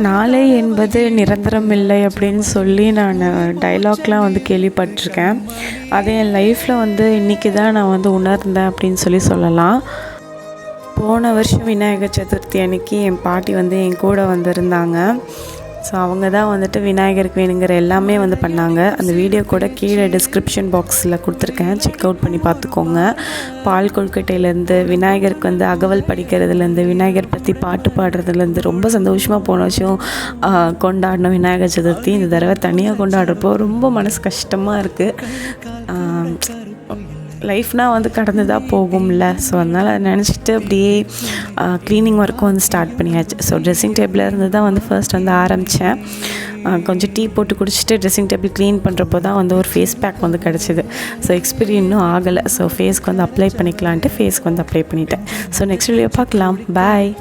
நாளை என்பது நிரந்தரம் இல்லை அப்படின்னு சொல்லி நான் டைலாக்லாம் வந்து கேள்விப்பட்டிருக்கேன். அதை என் லைஃப்பில் வந்து இன்றைக்கி தான் நான் வந்து உணர்ந்தேன் அப்படின்னு சொல்லலாம். போன வருஷம் விநாயகர் சதுர்த்தி அன்றைக்கி என் பாட்டி வந்து என் கூட வந்திருந்தாங்க. ஸோ அவங்க தான் வந்துட்டு விநாயகருக்கு வேணுங்கிற எல்லாமே வந்து பண்ணாங்க. அந்த வீடியோ கூட கீழே டிஸ்கிரிப்ஷன் பாக்ஸில் கொடுத்துருக்கேன், செக் அவுட் பண்ணி பார்த்துக்கோங்க. பால் கொழுக்கட்டையிலேருந்து விநாயகருக்கு வந்து அகவல் படிக்கிறதுலேருந்து விநாயகர் பற்றி பாட்டு பாடுறதுலேருந்து ரொம்ப சந்தோஷமாக போன வருஷம் கொண்டாடினோம் விநாயகர் சதுர்த்தி. இந்த தடவை தனியாக கொண்டாடுறப்போ ரொம்ப மனசு கஷ்டமாக இருக்குது. லைஃப்னால் வந்து கடந்து தான் போகும்ல. ஸோ அதனால் அதை நினச்சிட்டு அப்படியே க்ளீனிங் ஒர்க்கும் வந்து ஸ்டார்ட் பண்ணியாச்சு. ஸோ ட்ரெஸ்ஸிங் டேபிளில் இருந்து தான் வந்து ஃபர்ஸ்ட் வந்து ஆரம்பித்தேன். கொஞ்சம் டீ போட்டு குடிச்சிட்டு ட்ரெஸ்ஸிங் டேபிள் க்ளீன் பண்ணுறப்போ தான் வந்து ஒரு ஃபேஸ் பேக் வந்து கிடச்சிது. ஸோ எக்ஸ்பீரி இன்னும் ஆகலை. ஸோ ஃபேஸ்க்கு வந்து அப்ளை பண்ணிக்கலான்ட்டு ஃபேஸ்க்கு வந்து அப்ளை பண்ணிட்டேன். ஸோ நெக்ஸ்ட் வீடியோ பார்க்கலாம். பாய்.